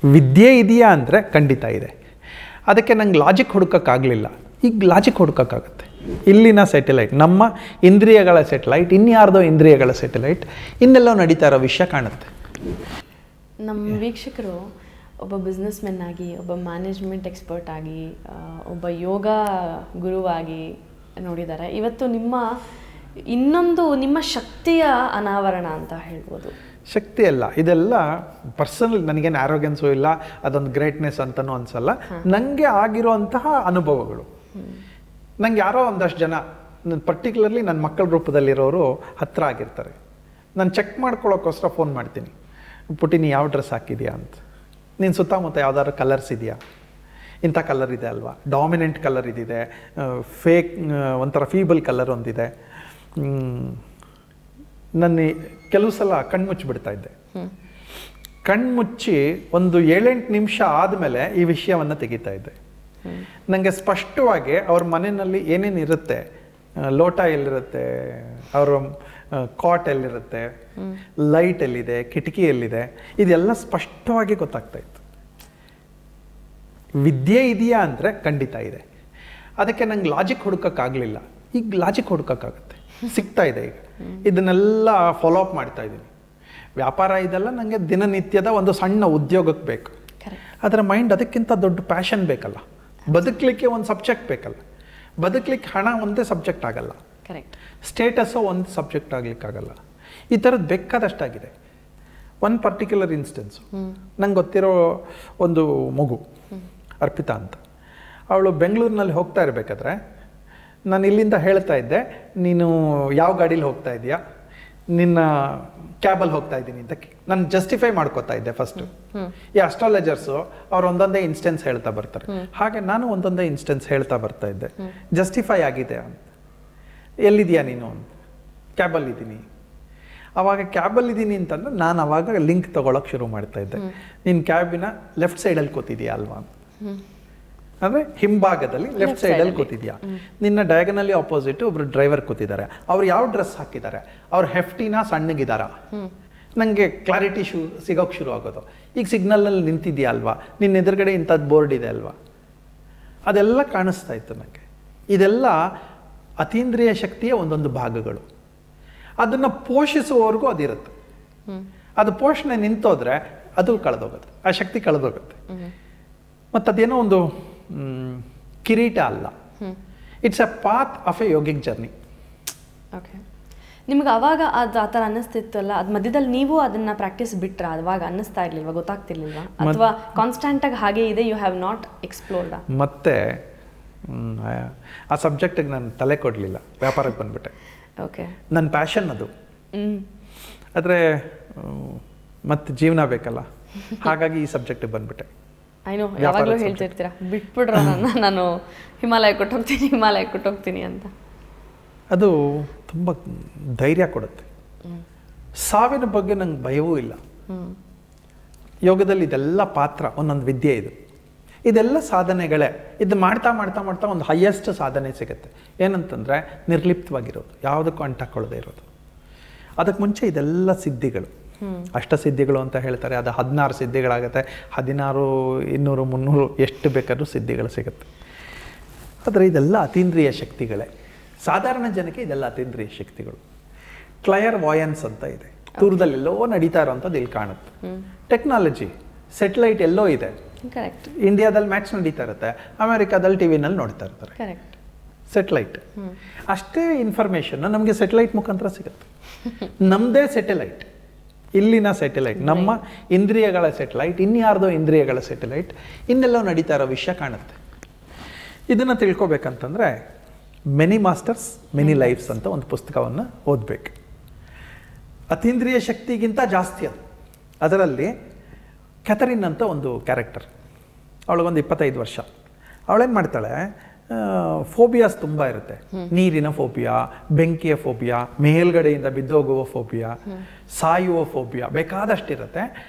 ವಿದ್ಯೆ ಇದೆಯಾ ಅಂದರೆ ಖಂಡಿತ ಇದೆ. ಅದಕ್ಕೆ ನಂಗೆ ಲಾಜಿಕ್ ಹುಡುಕೋಕ್ಕಾಗಲಿಲ್ಲ. ಈಗ ಲಾಜಿಕ್ ಹುಡುಕೋಕ್ಕಾಗುತ್ತೆ. ಇಲ್ಲಿನ ಸ್ಯಾಟಲೈಟ್, ನಮ್ಮ ಇಂದ್ರಿಯಗಳ ಸ್ಯಾಟಲೈಟ್, ಇನ್ಯಾರ್ದೋ ಇಂದ್ರಿಯಗಳ ಸ್ಯಾಟಲೈಟ್, ಇನ್ನೆಲ್ಲೋ ನಡೀತಾ ಇರೋ ವಿಷಯ ಕಾಣುತ್ತೆ. ನಮ್ಮ ವೀಕ್ಷಕರು ಒಬ್ಬ ಬಿಸ್ನೆಸ್ ಮೆನ್ ಆಗಿ, ಒಬ್ಬ ಮ್ಯಾನೇಜ್ಮೆಂಟ್ ಎಕ್ಸ್ಪರ್ಟ್ ಆಗಿ, ಒಬ್ಬ ಯೋಗ ಗುರುವಾಗಿ ನೋಡಿದ್ದಾರೆ. ಇವತ್ತು ನಿಮ್ಮ ಶಕ್ತಿಯ ಅನಾವರಣ ಅಂತ ಹೇಳ್ಬೋದು. ಶಕ್ತಿ ಅಲ್ಲ, ಇದೆಲ್ಲ ಪರ್ಸನಲ್. ನನಗೇನು ಆರೋಗ್ಯನ್ಸು ಇಲ್ಲ, ಅದೊಂದು ಗ್ರೇಟ್ನೆಸ್ ಅಂತನೂ ಅನ್ಸಲ್ಲ. ನನಗೆ ಆಗಿರುವಂತಹ ಅನುಭವಗಳು. ನಂಗೆ ಯಾರೋ ಒಂದಷ್ಟು ಜನ, ಪರ್ಟಿಕ್ಯುಲರ್ಲಿ ನನ್ನ ಮಕ್ಕಳ ರೂಪದಲ್ಲಿರೋರು ಹತ್ತಿರ ಆಗಿರ್ತಾರೆ. ನಾನು ಚೆಕ್ ಮಾಡ್ಕೊಳ್ಳೋಕ್ಕೋಸ್ಕರ ಫೋನ್ ಮಾಡ್ತೀನಿ, ಪುಟಿ ನೀ ಯಾವ ಡ್ರೆಸ್ ಹಾಕಿದ್ಯಾ ಅಂತ, ನೀನು ಸುತ್ತಮುತ್ತ ಯಾವ್ದಾದ್ರು ಕಲರ್ಸ್ ಇದೆಯಾ, ಇಂಥ ಕಲರ್ ಇದೆ ಅಲ್ವಾ, ಡಾಮಿನೆಂಟ್ ಕಲರ್ ಇದಿದೆ, ಫೇಕ್ ಒಂಥರ ಫೀಬಲ್ ಕಲರ್ ಒಂದಿದೆ. ನನ್ನ ಕೆಲವು ಸಲ ಕಣ್ಮುಚ್ಚಿಬಿಡ್ತಾ ಇದ್ದೆ. ಕಣ್ಮುಚ್ಚಿ ಒಂದು 7-8 ನಿಮಿಷ ಆದಮೇಲೆ ಈ ವಿಷಯವನ್ನು ತೆಗಿತಾ ಇದ್ದೆ. ನನಗೆ ಸ್ಪಷ್ಟವಾಗಿ ಅವ್ರ ಮನೆಯಲ್ಲಿ ಏನೇನು ಇರುತ್ತೆ, ಲೋಟ ಎಲ್ಲಿರುತ್ತೆ, ಅವರ ಕಾಟ್ ಎಲ್ಲಿರುತ್ತೆ, ಲೈಟ್ ಎಲ್ಲಿದೆ, ಕಿಟಕಿ ಎಲ್ಲಿದೆ, ಇದೆಲ್ಲ ಸ್ಪಷ್ಟವಾಗಿ ಗೊತ್ತಾಗ್ತಾ ಇತ್ತು. ವಿದ್ಯೆ ಇದೆಯಾ ಅಂದರೆ ಖಂಡಿತ ಇದೆ. ಅದಕ್ಕೆ ನಂಗೆ ಲಾಜಿಕ್ ಹುಡುಕೋಕ್ಕಾಗಲಿಲ್ಲ. ಈಗ ಲಾಜಿಕ್ ಹುಡುಕೋಕ್ಕಾಗುತ್ತೆ, ಸಿಗ್ತಾ ಇದೆ. ಈಗ ಇದನ್ನೆಲ್ಲ ಫಾಲೋ ಅಪ್ ಮಾಡ್ತಾ ಇದ್ದೀನಿ. ವ್ಯಾಪಾರ ಇದೆಲ್ಲ ನನಗೆ ದಿನನಿತ್ಯದ ಒಂದು ಸಣ್ಣ ಉದ್ಯೋಗಕ್ಕೆ ಬೇಕು. ಅದರ ಮೈಂಡ್ ಅದಕ್ಕಿಂತ ದೊಡ್ಡ ಪ್ಯಾಷನ್ ಬೇಕಲ್ಲ. ಬದುಕಲಿಕ್ಕೆ ಒಂದು ಸಬ್ಜೆಕ್ಟ್ ಬೇಕಲ್ಲ. ಬದುಕಲಿಕ್ಕೆ ಹಣ ಒಂದೇ ಸಬ್ಜೆಕ್ಟ್ ಆಗಲ್ಲ, ಸ್ಟೇಟಸ್ಸು ಒಂದು ಸಬ್ಜೆಕ್ಟ್ ಆಗಲಿಕ್ಕಾಗಲ್ಲ. ಈ ಥರದ್ದು ಬೇಕಾದಷ್ಟಾಗಿದೆ. ಒಂದು ಪರ್ಟಿಕ್ಯುಲರ್ ಇನ್ಸ್ಟೆನ್ಸು, ನಂಗೆ ಗೊತ್ತಿರೋ ಒಂದು ಮಗು ಅರ್ಪಿತಾ ಅಂತ. ಅವಳು ಬೆಂಗಳೂರಿನಲ್ಲಿ ಹೋಗ್ತಾ ಇರಬೇಕಾದ್ರೆ ನಾನು ಇಲ್ಲಿಂದ ಹೇಳ್ತಾ ಇದ್ದೆ, ನೀನು ಯಾವ ಗಾಡೀಲಿ ಹೋಗ್ತಾ ಇದೆಯಾ, ನಿನ್ನ ಕ್ಯಾಬಲ್ಲಿ ಹೋಗ್ತಾ ಇದ್ದೀನಿ ಅಂತ ನಾನು ಜಸ್ಟಿಫೈ ಮಾಡ್ಕೋತಾ ಇದ್ದೆ ಫಸ್ಟು. ಈ ಅಸ್ಟ್ರಾಲಜರ್ಸು ಅವ್ರು ಒಂದೊಂದೇ ಇನ್ಸ್ಟೆನ್ಸ್ ಹೇಳ್ತಾ ಬರ್ತಾರೆ. ಹಾಗೆ ನಾನು ಒಂದೊಂದೇ ಇನ್ಸ್ಟೆನ್ಸ್ ಹೇಳ್ತಾ ಬರ್ತಾ ಇದ್ದೆ. ಜಸ್ಟಿಫೈ ಆಗಿದೆ ಅಂತ. ಎಲ್ಲಿದೆಯಾ ನೀನು ಅಂತ. ಕ್ಯಾಬಲ್ಲಿದ್ದೀನಿ. ಆವಾಗ ಕ್ಯಾಬಲ್ಲಿದ್ದೀನಿ ಅಂತಂದ್ರೆ ನಾನು ಆವಾಗ ಲಿಂಕ್ ತೊಗೊಳಕ್ಕೆ ಶುರು ಮಾಡ್ತಾ ಇದ್ದೆ. ನೀನು ಕ್ಯಾಬಿನ ಲೆಫ್ಟ್ ಸೈಡಲ್ಲಿ ಕೂತಿದ್ಯಾ ಅಲ್ವಾ ಅಂತ. ಅಂದರೆ ಹಿಂಭಾಗದಲ್ಲಿ ಲೆಫ್ಟ್ ಸೈಡಲ್ಲಿ ಕೂತಿದ್ಯಾ. ನಿನ್ನ ಡಯಾಗನಲಿ ಆಪೋಸಿಟ್ ಒಬ್ರು ಡ್ರೈವರ್ ಕೂತಿದ್ದಾರೆ. ಅವ್ರು ಯಾವ ಡ್ರೆಸ್ ಹಾಕಿದ್ದಾರೆ, ಅವ್ರು ಹೆಫ್ಟಿನ ಸಣ್ಣಗಿದಾರ, ನನಗೆ ಕ್ಲಾರಿಟಿ ಸಿಗೋಕ್ಕೆ ಶುರು ಆಗೋದು. ಈಗ ಸಿಗ್ನಲ್ನಲ್ಲಿ ನಿಂತಿದ್ಯಾ ಅಲ್ವಾ, ನಿನ್ನ ಎದುರುಗಡೆ ಇಂಥದ್ದು ಬೋರ್ಡ್ ಇದೆ ಅಲ್ವಾ, ಅದೆಲ್ಲ ಕಾಣಿಸ್ತಾ ಇತ್ತು ನನಗೆ. ಇದೆಲ್ಲ ಅತೀಂದ್ರಿಯ ಶಕ್ತಿಯ ಒಂದೊಂದು ಭಾಗಗಳು. ಅದನ್ನು ಪೋಷಿಸುವವರೆಗೂ ಅದಿರುತ್ತೆ. ಅದು ಪೋಷಣೆ ನಿಂತೋದ್ರೆ ಅದು ಕಳೆದೋಗುತ್ತೆ, ಆ ಶಕ್ತಿ ಕಳೆದೋಗುತ್ತೆ. ಮತ್ತು ಅದೇನೋ ಒಂದು ಕಿರೀಟ ಅಲ್ಲ, it's A path of A yogic journey. Okay, ನಿಮ್ಗೆ ಅವಾಗ ಅದು ಆ ಥರ ಅನ್ನಿಸ್ತಿತ್ತಲ್ಲ, ಅದು ಮಧ್ಯದಲ್ಲಿ ನೀವು ಅದನ್ನು ಪ್ರಾಕ್ಟೀಸ್ ಬಿಟ್ರಾ? ಅವಾಗ ಅನ್ನಿಸ್ತಾ ಇರಲಿಲ್ವಾ, ಗೊತ್ತಾಗ್ತಿರ್ಲಿಲ್ವಾ, ಅಥವಾ ಕಾನ್ಸ್ಟೆಂಟಾಗಿ ಹಾಗೆ ಇದೆ, ಯು ಹ್ಯಾವ್ ನಾಟ್ ಎಕ್ಸ್ಪ್ಲೋರ್ಡ್? ಮತ್ತೆ ಆ ಸಬ್ಜೆಕ್ಟಿಗೆ ನಾನು ತಲೆ ಕೊಡಲಿಲ್ಲ, ವ್ಯಾಪಾರಕ್ಕೆ ಬಂದುಬಿಟ್ಟೆ. ಓಕೆ, ನನ್ನ ಪ್ಯಾಷನ್ ಅದು. ಆದರೆ ಮತ್ತೆ ಜೀವನ ಬೇಕಲ್ಲ, ಹಾಗಾಗಿ ಈ ಸಬ್ಜೆಕ್ಟಿಗೆ ಬಂದುಬಿಟ್ಟೆ. ಐನೋ, ಯಾವಾಗಲೂ ಹೇಳ್ತಿರ್ತೀರಾ ಬಿಟ್ಬಿಡ್ರ ನಾನು ಹಿಮಾಲಯ ಕೊಟ್ಟೋಗ್ತೀನಿ ಅಂತ. ಅದು ತುಂಬ ಧೈರ್ಯ ಕೊಡುತ್ತೆ. ಸಾವಿನ ಬಗ್ಗೆ ನಂಗೆ ಭಯವೂ ಇಲ್ಲ. ಯೋಗದಲ್ಲಿ ಇದೆಲ್ಲ ಪಾತ್ರ, ಒಂದೊಂದು ವಿದ್ಯೆ ಇದು. ಇದೆಲ್ಲ ಸಾಧನೆಗಳೇ. ಇದು ಮಾಡ್ತಾ ಮಾಡ್ತಾ ಮಾಡ್ತಾ ಒಂದು ಹೈಯೆಸ್ಟ್ ಸಾಧನೆ ಸಿಗುತ್ತೆ. ಏನಂತಂದರೆ ನಿರ್ಲಿಪ್ತವಾಗಿರೋದು, ಯಾವುದಕ್ಕೂ ಅಂಟಾಕೊಳ್ಳದೆ ಇರೋದು. ಅದಕ್ಕೆ ಮುಂಚೆ ಇದೆಲ್ಲ ಸಿದ್ಧಿಗಳು, ಅಷ್ಟಸಿದ್ಧಿಗಳು ಅಂತ ಹೇಳ್ತಾರೆ. ಅದು 16 ಸಿದ್ಧಿಗಳಾಗುತ್ತೆ. 16, 200, 300 ಎಷ್ಟು ಬೇಕಾದ್ರೂ ಸಿದ್ಧಿಗಳು ಸಿಗುತ್ತೆ. ಆದರೆ ಇದೆಲ್ಲ ಅತೀಂದ್ರಿಯ ಶಕ್ತಿಗಳೇ. ಸಾಧಾರಣ ಜನಕ್ಕೆ ಇದೆಲ್ಲ ಅತೀಂದ್ರಿಯ ಶಕ್ತಿಗಳು. ಕ್ಲಯರ್ ವಾಯನ್ಸ್ ಅಂತ ಇದೆ, ದೂರದಲ್ಲಿ ಎಲ್ಲೋ ನಡೀತಾ ಇರೋವಂಥದ್ದು ಇಲ್ಲಿ ಕಾಣುತ್ತೆ. ಟೆಕ್ನಾಲಜಿ, ಸೆಟಲೈಟ್ ಎಲ್ಲೋ ಇದೆ, ಇಂಡಿಯಾದಲ್ಲಿ ಮ್ಯಾಚ್ ನಡೀತಾ ಇರುತ್ತೆ, ಅಮೆರಿಕಾದಲ್ಲಿ ಟಿವಿನಲ್ಲಿ ನೋಡ್ತಾ ಇರ್ತಾರೆ. ಸೆಟಲೈಟ್ ಅಷ್ಟೇ ಇನ್ಫಾರ್ಮೇಷನ್ ನಮಗೆ ಸೆಟಲೈಟ್ ಮುಖಾಂತರ ಸಿಗುತ್ತೆ. ನಮ್ಮದೇ ಸೆಟಲೈಟ್, ಇಲ್ಲಿನ ಸ್ಯಾಟಲೈಟ್, ನಮ್ಮ ಇಂದ್ರಿಯಗಳ ಸ್ಯಾಟಲೈಟ್, ಇನ್ಯಾರ್ದೋ ಇಂದ್ರಿಯಗಳ ಸ್ಯಾಟಲೈಟ್, ಇನ್ನೆಲ್ಲೋ ನಡೀತಾ ಇರೋ ವಿಷಯ ಕಾಣುತ್ತೆ. ಇದನ್ನು ತಿಳ್ಕೊಬೇಕಂತಂದರೆ ಮೆನಿ ಮಾಸ್ಟರ್ಸ್ ಮೆನಿ ಲೈಫ್ಸ್ ಅಂತ ಒಂದು ಪುಸ್ತಕವನ್ನು ಓದಬೇಕು. ಅತೀಂದ್ರಿಯ ಶಕ್ತಿಗಿಂತ ಜಾಸ್ತಿ ಅದು. ಅದರಲ್ಲಿ ಕ್ಯಾಥರಿನ್ ಅಂತ ಒಂದು ಕ್ಯಾರೆಕ್ಟರ್, ಅವಳಿಗೊಂದು 25 ವರ್ಷ. ಅವಳೇನು ಮಾಡ್ತಾಳೆ, ಫೋಬಿಯಾಸ್ ತುಂಬ ಇರುತ್ತೆ. ನೀರಿನ ಫೋಬಿಯಾ, ಬೆಂಕಿಯ ಫೋಬಿಯಾ, ಮೇಲ್ಗಡೆಯಿಂದ ಬಿದ್ದೋಗುವ ಫೋಬಿಯಾ, ಸಾಯುವ ಫೋಬಿಯಾ, ಬೇಕಾದಷ್ಟಿರುತ್ತೆ.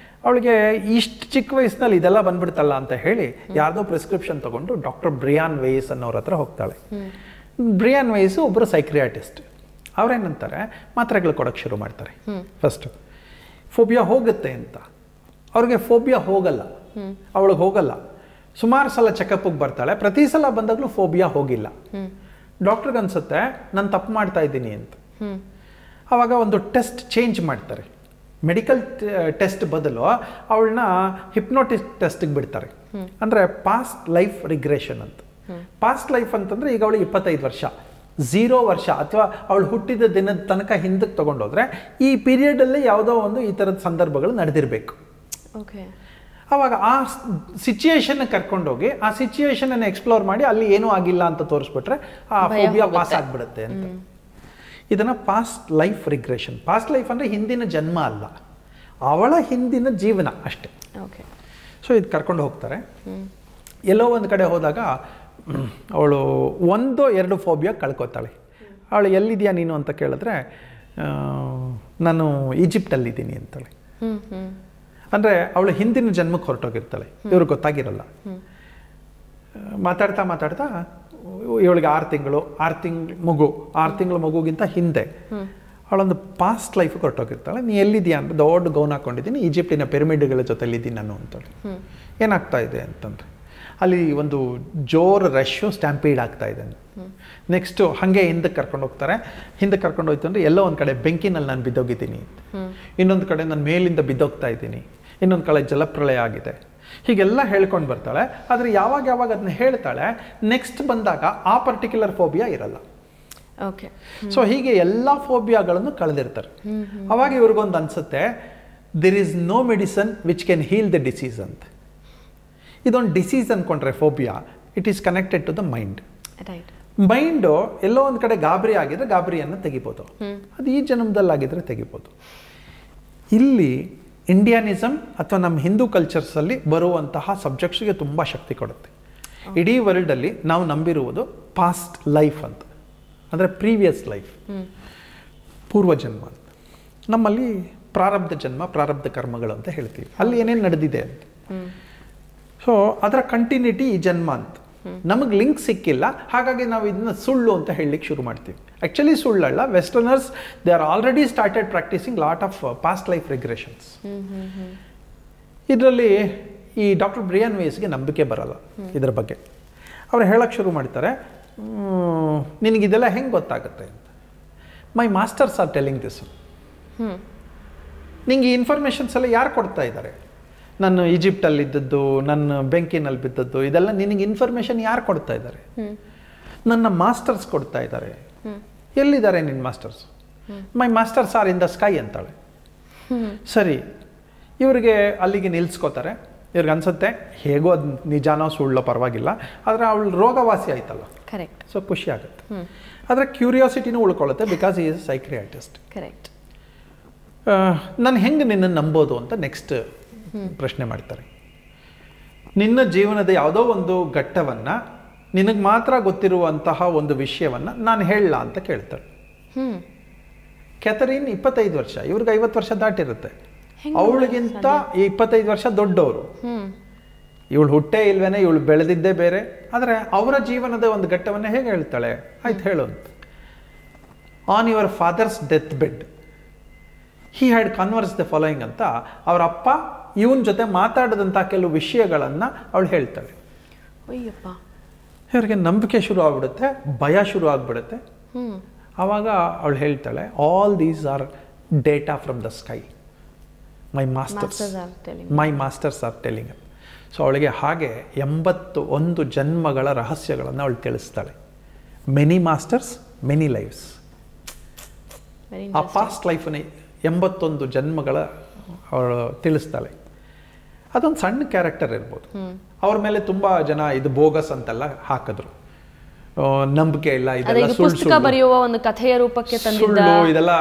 ಅವಳಿಗೆ ಇಷ್ಟು ಚಿಕ್ಕ ವಯಸ್ಸಿನಲ್ಲಿ ಇದೆಲ್ಲ ಬಂದ್ಬಿಡ್ತಲ್ಲ ಅಂತ ಹೇಳಿ ಯಾರ್ದೋ ಪ್ರಿಸ್ಕ್ರಿಪ್ಷನ್ ತಗೊಂಡು ಡಾಕ್ಟರ್ ಬ್ರಿಯಾನ್ ವೇಯ್ಸ್ ಅನ್ನೋರ ಹತ್ರ ಹೋಗ್ತಾಳೆ. ಬ್ರಿಯಾನ್ ವೇಯ್ಸು ಒಬ್ಬರು ಸೈಕ್ರಿಯಾಟಿಸ್ಟ್. ಅವ್ರೇನಂತಾರೆ, ಮಾತ್ರೆಗಳು ಕೊಡೋಕ್ಕೆ ಶುರು ಮಾಡ್ತಾರೆ. ಫಸ್ಟು ಫೋಬಿಯಾ ಹೋಗುತ್ತೆ ಅಂತ. ಅವ್ರಿಗೆ ಫೋಬಿಯಾ ಹೋಗಲ್ಲ, ಅವಳಿಗೆ ಹೋಗಲ್ಲ. ಸುಮಾರು ಸಲ ಚೆಕಪ್ಗೆ ಬರ್ತಾಳೆ, ಪ್ರತಿ ಸಲ ಬಂದಾಗಲೂ ಫೋಬಿಯಾ ಹೋಗಿಲ್ಲ. ಡಾಕ್ಟ್ರಿಗೆ ಅನ್ಸುತ್ತೆ ನಾನು ತಪ್ಪು ಮಾಡ್ತಾ ಇದ್ದೀನಿ ಅಂತ. ಆವಾಗ ಒಂದು ಟೆಸ್ಟ್ ಚೇಂಜ್ ಮಾಡ್ತಾರೆ. ಮೆಡಿಕಲ್ ಟೆಸ್ಟ್ ಬದಲು ಅವಳನ್ನ ಹಿಪ್ನೋಟಿಸ್ಟ್ ಟೆಸ್ಟಿಗೆ ಬಿಡ್ತಾರೆ. ಅಂದರೆ ಪಾಸ್ಟ್ ಲೈಫ್ ರಿಗ್ರೆಷನ್ ಅಂತ. ಪಾಸ್ಟ್ ಲೈಫ್ ಅಂತಂದರೆ ಈಗ ಅವಳಿಗೆ 25 ವರ್ಷ, 0 ವರ್ಷ ಅಥವಾ ಅವಳು ಹುಟ್ಟಿದ ದಿನದ ತನಕ ಹಿಂದಕ್ಕೆ ತೊಗೊಂಡೋದ್ರೆ ಈ ಪೀರಿಯಡಲ್ಲಿ ಯಾವುದೋ ಒಂದು ಈ ಥರದ ಸಂದರ್ಭಗಳು ನಡೆದಿರಬೇಕು. ಓಕೆ. ಆವಾಗ ಆ ಸಿಚುಯೇಷನ್ ಕರ್ಕೊಂಡೋಗಿ ಆ ಸಿಚುಯೇಷನನ್ನು ಎಕ್ಸ್ಪ್ಲೋರ್ ಮಾಡಿ ಅಲ್ಲಿ ಏನೂ ಆಗಿಲ್ಲ ಅಂತ ತೋರಿಸ್ಬಿಟ್ರೆ ಆ ಫೋಬಿಯಾ ಪಾಸ್ ಆಗಿಬಿಡುತ್ತೆ ಅಂತ. ಇದನ್ನು past life regression. Past life ಅಂದರೆ ಹಿಂದಿನ ಜನ್ಮ ಅಲ್ಲ, ಅವಳ ಹಿಂದಿನ ಜೀವನ ಅಷ್ಟೇ. ಓಕೆ. ಸೊ ಇದು ಕರ್ಕೊಂಡು ಹೋಗ್ತಾರೆ. ಎಲ್ಲೋ ಒಂದು ಕಡೆ ಹೋದಾಗ ಅವಳು 1-2 ಫೋಬಿಯಾ ಕಳ್ಕೊತಾಳೆ. ಅವಳು ಎಲ್ಲಿದೆಯಾ ನೀನು ಅಂತ ಕೇಳಿದ್ರೆ ನಾನು ಈಜಿಪ್ಟಲ್ಲಿದ್ದೀನಿ ಅಂತಾಳೆ. ಅಂದರೆ ಅವಳು ಹಿಂದಿನ ಜನ್ಮಕ್ಕೆ ಹೊರಟೋಗಿರ್ತಾಳೆ, ಇವ್ರಿಗೆ ಗೊತ್ತಾಗಿರಲ್ಲ. ಮಾತಾಡ್ತಾ ಮಾತಾಡ್ತಾ ಇವಳಿಗೆ 6 ತಿಂಗಳು ಮಗುಗಿಂತ ಹಿಂದೆ ಅವಳೊಂದು ಪಾಸ್ಟ್ ಲೈಫ್ ಹೊರಟೋಗಿರ್ತಾಳೆ. ನೀ ಎಲ್ಲಿದೆಯಾ ಅಂತ ದೊಡ್ಡ ಗೌನ್ ಹಾಕೊಂಡಿದ್ದೀನಿ, ಈಜಿಪ್ಟಿನ ಪಿರಮಿಡ್ಗಳ ಜೊತೆಲಿದ್ದೀನಿ ನಾನು ಅಂತಾಳೆ. ಏನಾಗ್ತಾ ಇದೆ ಅಂತಂದರೆ ಅಲ್ಲಿ ಒಂದು ಜೋರು ರಶ್ಶು ಸ್ಟ್ಯಾಂಪೀಡ್ ಆಗ್ತಾ ಇದೆ. ನೆಕ್ಸ್ಟು ಹಾಗೆ ಹಿಂದಕ್ಕೆ ಕರ್ಕೊಂಡು ಹೋಗ್ತಾರೆ. ಹಿಂದಕ್ಕೆ ಕರ್ಕೊಂಡು ಹೋಯ್ತು ಅಂದರೆ ಎಲ್ಲೋ ಒಂದು ಕಡೆ ಬೆಂಕಿನಲ್ಲಿ ನಾನು ಬಿದ್ದೋಗಿದ್ದೀನಿ, ಇನ್ನೊಂದು ಕಡೆ ನಾನು ಮೇಲಿಂದ ಬಿದ್ದೋಗ್ತಾ ಇದ್ದೀನಿ, ಇನ್ನೊಂದು ಕಡೆ ಜಲಪ್ರಳಯ ಆಗಿದೆ, ಹೀಗೆಲ್ಲ ಹೇಳ್ಕೊಂಡು ಬರ್ತಾಳೆ. ಆದರೆ ಯಾವಾಗ ಅದನ್ನ ಹೇಳ್ತಾಳೆ, ನೆಕ್ಸ್ಟ್ ಬಂದಾಗ ಆ ಪರ್ಟಿಕ್ಯುಲರ್ ಫೋಬಿಯಾ ಇರಲ್ಲ. ಓಕೆ. ಸೊ ಹೀಗೆ ಎಲ್ಲ ಫೋಬಿಯಾಗಳನ್ನು ಕಳೆದಿರ್ತಾರೆ. ಅವಾಗ ಇವ್ರಿಗೊಂದು ಅನ್ಸುತ್ತೆ, there is no medicine which can heal the disease ಅಂತ. ಇದೊಂದು ಡಿಸೀಸ್ ಅಂದ್ಕೊಂಡ್ರೆ phobia, it is connected to the mind. Mind ಎಲ್ಲೋ ಒಂದು ಕಡೆ ಗಾಬರಿ ಆಗಿದ್ರೆ ಗಾಬರಿಯನ್ನು ತೆಗಿಬೋದು, ಅದು ಈ ಜನ್ಮದಲ್ಲಾಗಿದ್ರೆ ತೆಗಿಬೋದು. ಇಲ್ಲಿ ಇಂಡಿಯಾನಿಸಮ್ ಅಥವಾ ನಮ್ಮ ಹಿಂದೂ ಕಲ್ಚರ್ಸಲ್ಲಿ ಬರುವಂತಹ ಸಬ್ಜೆಕ್ಟ್ಸ್ಗೆ ತುಂಬ ಶಕ್ತಿ ಕೊಡುತ್ತೆ. ಇಡೀ ವರ್ಲ್ಡಲ್ಲಿ ನಾವು ನಂಬಿರುವುದು ಪಾಸ್ಟ್ ಲೈಫ್ ಅಂತ, ಅಂದರೆ ಪ್ರೀವಿಯಸ್ ಲೈಫ್, ಪೂರ್ವಜನ್ಮ ಅಂತ. ನಮ್ಮಲ್ಲಿ ಪ್ರಾರಬ್ಧ ಜನ್ಮ, ಪ್ರಾರಬ್ಧ ಕರ್ಮಗಳು ಅಂತ ಹೇಳ್ತೀವಿ. ಅಲ್ಲಿ ಏನೇನು ನಡೆದಿದೆ ಅಂತ. ಸೊ ಅದರ ಕಂಟಿನ್ಯೂಟಿ ಈ ಜನ್ಮ ಅಂತ. ನಮಗೆ ಲಿಂಕ್ ಸಿಕ್ಕಿಲ್ಲ, ಹಾಗಾಗಿ ನಾವು ಇದನ್ನ ಸುಳ್ಳು ಅಂತ ಹೇಳಲಿಕ್ಕೆ ಶುರು ಮಾಡ್ತೀವಿ. ಆ್ಯಕ್ಚುಲಿ ಸುಳ್ಳಲ್ಲ. Westerners they are already started practising lot of past life regressions. ಇದರಲ್ಲಿ ಈ ಡಾಕ್ಟರ್ ಬ್ರಿಯಾನ್ ವೇಸ್ಗೆ ನಂಬಿಕೆ ಬರಲ್ಲ ಇದರ ಬಗ್ಗೆ. ಅವ್ರು ಹೇಳಕ್ಕೆ ಶುರು ಮಾಡ್ತಾರೆ, ನಿನಗಿದೆಲ್ಲ ಹೆಂಗೆ ಗೊತ್ತಾಗುತ್ತೆ ಅಂತ. ಮೈ ಮಾಸ್ಟರ್ಸ್ ಆರ್ ಟೆಲಿಂಗ್ ದಿಸ್. ನಿಂಗೆ ಈ ಇನ್ಫಾರ್ಮೇಷನ್ಸ್ ಎಲ್ಲ ಯಾರು ಕೊಡ್ತಾ ಇದ್ದಾರೆ? ನಾನು ಈಜಿಪ್ಟಲ್ಲಿದ್ದದ್ದು, ನನ್ನ ಬೆಂಕಿನಲ್ಲಿ ಬಿದ್ದದ್ದು, ಇದೆಲ್ಲ ನಿನಗೆ ಇನ್ಫಾರ್ಮೇಷನ್ ಯಾರು ಕೊಡ್ತಾ ಇದ್ದಾರೆ? ನನ್ನ ಮಾಸ್ಟರ್ಸ್ ಕೊಡ್ತಾ ಇದ್ದಾರೆ. ಎಲ್ಲಿದ್ದಾರೆ ನಿನ್ನ masters? My masters are in the sky ಅಂತಾಳೆ. ಸರಿ, ಇವ್ರಿಗೆ ಅಲ್ಲಿಗೆ ನಿಲ್ಸ್ಕೋತಾರೆ. ಇವ್ರಿಗೆ ಅನ್ಸುತ್ತೆ ಹೇಗೋ ಅದು ನಿಜಾನೋ ಸುಳ್ಳೋ ಪರವಾಗಿಲ್ಲ, ಆದರೆ ಅವಳು ರೋಗವಾಸಿ ಆಯ್ತಲ್ಲ, ಕರೆಕ್ಟ್. ಸೊ ಖುಷಿ ಆಗುತ್ತೆ. ಆದರೆ ಕ್ಯೂರಿಯಾಸಿಟಿನೂ ಉಳ್ಕೊಳ್ಳುತ್ತೆ, ಬಿಕಾಸ್ ಈ ಇಸ್ ಸೈಕ್ರಿಯಾಟಿಸ್ಟ್. ಕರೆಕ್ಟ್. ನಾನು ಹೆಂಗೆ ನಿನ್ನನ್ನು ನಂಬೋದು ಅಂತ ನೆಕ್ಸ್ಟ್ ಪ್ರಶ್ನೆ ಮಾಡ್ತಾರೆ. ನಿನ್ನ ಜೀವನದ ಯಾವುದೋ ಒಂದು ಘಟ್ಟವನ್ನು, ನಿನಗೆ ಮಾತ್ರ ಗೊತ್ತಿರುವಂತಹ ಒಂದು ವಿಷಯವನ್ನು ನಾನು ಹೇಳಲ್ಲ ಅಂತ ಕೇಳ್ತಾಳೆ. ಕ್ಯಾಥರಿನ್ 25 ವರ್ಷ, ಇವ್ರಿಗೆ 50 ವರ್ಷ ದಾಟಿರುತ್ತೆ. ಅವಳಿಗಿಂತ 25 ವರ್ಷ ದೊಡ್ಡವರು. ಇವಳು ಹುಟ್ಟೇ ಇಲ್ವೇನೆ, ಇವಳು ಬೆಳೆದಿದ್ದೇ ಬೇರೆ. ಆದರೆ ಅವರ ಜೀವನದ ಒಂದು ಘಟ್ಟವನ್ನು ಹೇಗೆ ಹೇಳ್ತಾಳೆ? ಆಯ್ತು ಹೇಳು ಅಂತ. On your father's death bed he had converse the following ಅಂತ ಅವರ ಅಪ್ಪ ಇವನ ಜೊತೆ ಮಾತಾಡಿದಂಥ ಕೆಲವು ವಿಷಯಗಳನ್ನು ಅವಳು ಹೇಳ್ತಾಳೆ. ಅಯ್ಯಪ್ಪ. ಇವ್ರಿಗೆ ನಂಬಿಕೆ ಶುರು ಆಗ್ಬಿಡುತ್ತೆ, ಭಯ ಶುರು ಆಗ್ಬಿಡುತ್ತೆ. ಆವಾಗ ಅವಳು ಹೇಳ್ತಾಳೆ, all these are data from the sky, my masters are telling. So ಅವಳಿಗೆ ಹಾಗೆ 81 ಜನ್ಮಗಳ ರಹಸ್ಯಗಳನ್ನು ಅವಳು ತಿಳಿಸ್ತಾಳೆ. Many masters, many lives. ಆ ಪಾಸ್ಟ್ ಲೈಫನ್ನ 81 ಜನ್ಮಗಳ ಅವಳು ತಿಳಿಸ್ತಾಳೆ. ಅದೊಂದು ಸಣ್ಣ ಕ್ಯಾರೆಕ್ಟರ್ ಇರ್ಬೋದು. ಅವ್ರ ಮೇಲೆ ತುಂಬ ಜನ ಇದು ಬೋಗಸ್ ಅಂತೆಲ್ಲ ಹಾಕಿದ್ರು, ನಂಬಿಕೆ ಇಲ್ಲ, ಇದೆಲ್ಲ ಪುಸ್ತಕ ಬರೆಯುವ ಒಂದು ಕಥೆಯ ರೂಪಕ್ಕೆ ಸುಳ್ಳು, ಇದೆಲ್ಲ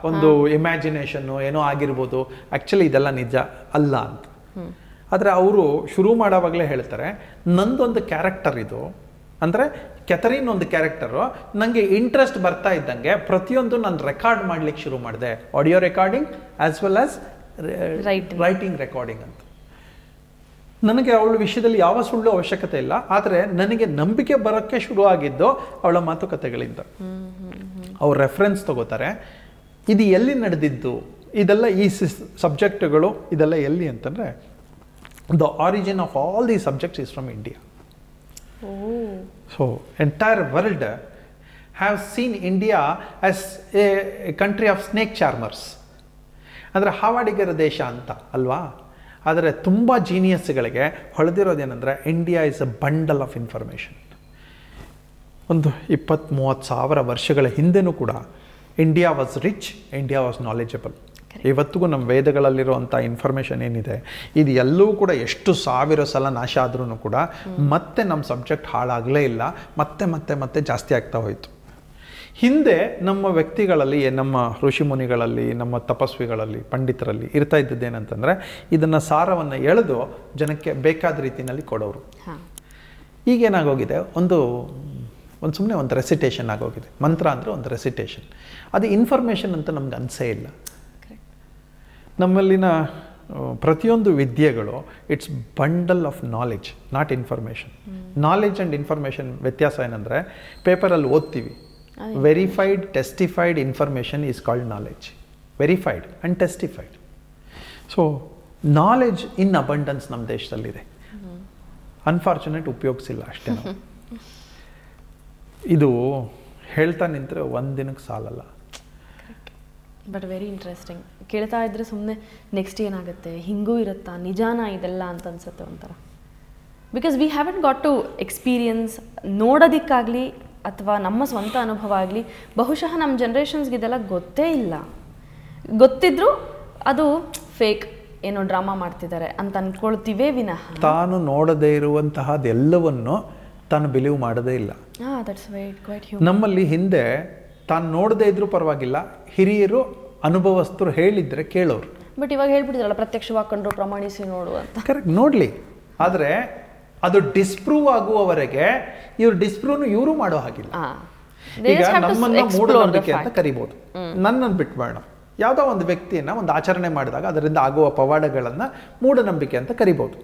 ಒಂದು ಇಮ್ಯಾಜಿನೇಷನ್ ಏನೋ ಆಗಿರ್ಬೋದು, ಆ್ಯಕ್ಚುಲಿ ಇದೆಲ್ಲ ನಿಜ ಅಲ್ಲ ಅಂತ. ಆದರೆ ಅವರು ಶುರು ಮಾಡೋವಾಗಲೇ ಹೇಳ್ತಾರೆ, ನಂದೊಂದು ಕ್ಯಾರೆಕ್ಟರ್ ಇದು, ಅಂದರೆ ಕ್ಯಾಥರಿನ್ ಒಂದು ಕ್ಯಾರೆಕ್ಟರು, ನನಗೆ ಇಂಟ್ರೆಸ್ಟ್ ಬರ್ತಾ ಇದ್ದಂಗೆ ಪ್ರತಿಯೊಂದು ನಾನು ರೆಕಾರ್ಡ್ ಮಾಡ್ಲಿಕ್ಕೆ ಶುರು ಮಾಡಿದೆ, audio recording as well as writing recording ಅಂತ. ನನಗೆ ಅವಳ ವಿಷಯದಲ್ಲಿ ಯಾವ ಸುಳ್ಳು ಅವಶ್ಯಕತೆ ಇಲ್ಲ, ಆದರೆ ನನಗೆ ನಂಬಿಕೆ ಬರೋಕ್ಕೆ ಶುರು ಆಗಿದ್ದು ಅವಳ ಮಾತುಕತೆಗಳಿಂದ. ಅವ್ರು ರೆಫರೆನ್ಸ್ ತಗೋತಾರೆ, ಇದು ಎಲ್ಲಿ ನಡೆದಿದ್ದು, ಇದೆಲ್ಲ ಈ ಸಬ್ಜೆಕ್ಟ್ಗಳು ಇದೆಲ್ಲ ಎಲ್ಲಿ ಅಂತಂದರೆ The origin of all these subjects is from India. Oh. So, entire world have seen India as a country of snake charmers. ಅಂದರೆ ಹಾವಾಡಿಗರ ದೇಶ ಅಂತ ಅಲ್ವಾ. ಆದರೆ ತುಂಬ ಜೀನಿಯಸ್ಗಳಿಗೆ ಹೊಳೆದಿರೋದೇನೆಂದರೆ India is a bundle of information. ಒಂದು 20-30 ಸಾವಿರ ವರ್ಷಗಳ ಹಿಂದೆನೂ ಕೂಡ India was rich, India was knowledgeable. ಇವತ್ತಿಗೂ ನಮ್ಮ ವೇದಗಳಲ್ಲಿರುವಂಥ ಇನ್ಫಾರ್ಮೇಷನ್ ಏನಿದೆ ಇದು ಎಲ್ಲವೂ ಕೂಡ ಎಷ್ಟು ಸಾವಿರ ಸಲ ನಾಶ ಆದ್ರೂ ಕೂಡ ಮತ್ತೆ ನಮ್ಮ ಸಬ್ಜೆಕ್ಟ್ ಹಾಳಾಗಲೇ ಇಲ್ಲ, ಮತ್ತೆ ಮತ್ತೆ ಮತ್ತೆ ಜಾಸ್ತಿ ಆಗ್ತಾ ಹೋಯಿತು. ಹಿಂದೆ ನಮ್ಮ ವ್ಯಕ್ತಿಗಳಲ್ಲಿ, ನಮ್ಮ ಋಷಿಮುನಿಗಳಲ್ಲಿ, ನಮ್ಮ ತಪಸ್ವಿಗಳಲ್ಲಿ, ಪಂಡಿತರಲ್ಲಿ ಇರ್ತಾ ಇದ್ದದ್ದೇನಂತಂದರೆ ಇದನ್ನು ಸಾರವನ್ನು ಎಳೆದು ಜನಕ್ಕೆ ಬೇಕಾದ ರೀತಿಯಲ್ಲಿ ಕೊಡೋರು. ಈಗೇನಾಗೋಗಿದೆ, ಒಂದು ಸುಮ್ಮನೆ ಒಂದು ರೆಸಿಟೇಷನ್ ಆಗೋಗಿದೆ. ಮಂತ್ರ ಅಂದರೆ ಒಂದು ರೆಸಿಟೇಷನ್, ಅದು ಇನ್ಫಾರ್ಮೇಷನ್ ಅಂತ ನಮ್ಗೆ ಅನಿಸೇ ಇಲ್ಲ. ನಮ್ಮಲ್ಲಿನ ಪ್ರತಿಯೊಂದು ವಿದ್ಯೆಗಳು it's bundle of knowledge, not information. Knowledge and information ವ್ಯತ್ಯಾಸ ಏನಂದರೆ, ಪೇಪರಲ್ಲಿ ಓದ್ತೀವಿ, verified testified information is called knowledge. Verified and testified. So knowledge in abundance ನಮ್ಮ ದೇಶದಲ್ಲಿದೆ. ಅನ್ಫಾರ್ಚುನೇಟ್ ಉಪಯೋಗಿಸಿಲ್ಲ ಅಷ್ಟೇ ನಾವು. ಇದು ಹೇಳ್ತಾ ನಿಂತರೆ ಒಂದು ದಿನಕ್ಕೆ ಸಾಲಲ್ಲ. But very interesting. ಕೇಳ್ತಾ ಇದ್ರೆ ಸುಮ್ಮನೆ ನೆಕ್ಸ್ಟ್ ಏನಾಗುತ್ತೆ, ಹಿಂಗೂ ಇರುತ್ತಾ, ನಿಜಾನ ಇದೆಲ್ಲ ಅಂತ ಅನ್ಸುತ್ತೆ ಒಂಥರ. Because we haven't got to experience, ನೋಡೋದಕ್ಕಾಗಲಿ ಅಥವಾ ನಮ್ಮ ಸ್ವಂತ ಅನುಭವ ಆಗಲಿ ಬಹುಶಃ ನಮ್ಮ ಜನ್ರೇಷನ್ಸ್ಗೆ ಇದೆಲ್ಲ ಗೊತ್ತೇ ಇಲ್ಲ. ಗೊತ್ತಿದ್ರೂ ಅದು ಫೇಕ್, ಏನೋ ಡ್ರಾಮಾ ಮಾಡ್ತಿದ್ದಾರೆ ಅಂತ ಅಂದ್ಕೊಳ್ತೀವೇ ವಿನಃ ತಾನು ನೋಡದೇ ಇರುವಂತಹದ್ದೆಲ್ಲವನ್ನು ತಾನು ಬಿಲೀವ್ ಮಾಡೋದೇ ಇಲ್ಲ. ನಮ್ಮಲ್ಲಿ ಹಿಂದೆ ತಾನು ನೋಡದೇ ಇದ್ರೂ ಪರವಾಗಿಲ್ಲ, ಹಿರಿಯರು ಅನುಭವಸ್ಥರು ಹೇಳಿದ್ರೆ ಕೇಳೋರು. ಬಟ್ ಇವಾಗ ಹೇಳ್ಬಿಟ್ಟಿದ್ರಲ್ಲ, ಪ್ರತ್ಯಕ್ಷವಾಗಿ ಕಂಡ್ರು ಪ್ರಮಾಣಿಸಿ ನೋಡು ಅಂತ. ಕರೆಕ್ಟ್, ನೋಡಲಿ. ಆದರೆ ಅದು ಡಿಸ್ಪ್ರೂವ್ ಆಗುವವರೆಗೆ ಇವ್ರು ಡಿಸ್ಪ್ರೂವ್ನು ಇವರು ಮಾಡೋ ಹಾಗಿಲ್ಲ. ಈಗ ನಮ್ಮನ್ನ ಮೂಢನಂಬಿಕೆ ಅಂತ ಕರಿಬೋದು. ನನ್ನನ್ನು ಬಿಟ್ಬೇಡ, ಯಾವುದೋ ಒಂದು ವ್ಯಕ್ತಿಯನ್ನ ಒಂದು ಆಚರಣೆ ಮಾಡಿದಾಗ ಅದರಿಂದ ಆಗುವ ಪವಾಡಗಳನ್ನು ಮೂಢನಂಬಿಕೆ ಅಂತ ಕರಿಬೋದು.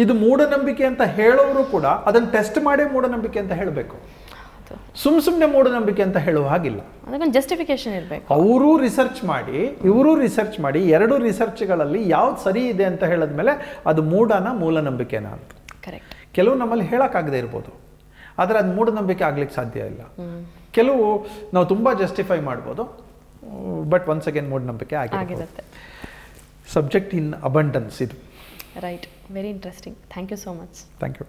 ಇದು ಮೂಢನಂಬಿಕೆ ಅಂತ ಹೇಳೋರು ಕೂಡ ಅದನ್ನು ಟೆಸ್ಟ್ ಮಾಡಿ ಮೂಢನಂಬಿಕೆ ಅಂತ ಹೇಳಬೇಕು. ಸುಮ್ಮನೆ ಮೂಢನಂಬಿಕೆ ಅಂತ ಹೇಳುವ ಹಾಗಿಲ್ಲ. ಅದಕ್ಕೊಂದು ಜಸ್ಟಿಫಿಕೇಶನ್ ಇರಬೇಕು. ಅವರು ರಿಸರ್ಚ್ ಮಾಡಿ, ಇವರು ರಿಸರ್ಚ್ ಮಾಡಿ, ಎರಡು ರಿಸರ್ಚ್ಗಳಲ್ಲಿ ಯಾವ್ದು ಸರಿ ಇದೆ ಅಂತ ಹೇಳಿದ್ಮೇಲೆ ಅದು ಮೂಢನ ಮೂಲನಂಬಿಕೆನಾ ಅಂತ. ಕರೆಕ್ಟ್. ಕೆಲವು ನಮ್ಮಲ್ಲಿ ಹೇಳೋಕ್ಕಾಗದೇ ಇರ್ಬೋದು, ಆದರೆ ಅದು ಮೂಢನಂಬಿಕೆ ಆಗ್ಲಿಕ್ಕೆ ಸಾಧ್ಯ ಇಲ್ಲ. ಕೆಲವು ನಾವು ತುಂಬ ಜಸ್ಟಿಫೈ ಮಾಡ್ಬೋದು, ಬಟ್ ಒನ್ಸ್ ಅಗೇನ್ ಮೂಢನಂಬಿಕೆ ಆಗಿರುತ್ತೆ. ಸಬ್ಜೆಕ್ಟ್ ಇನ್ ಅಬಂಡೆನ್ಸ್ ಇದು. Right. Very interesting. Thank you so much. Thank you.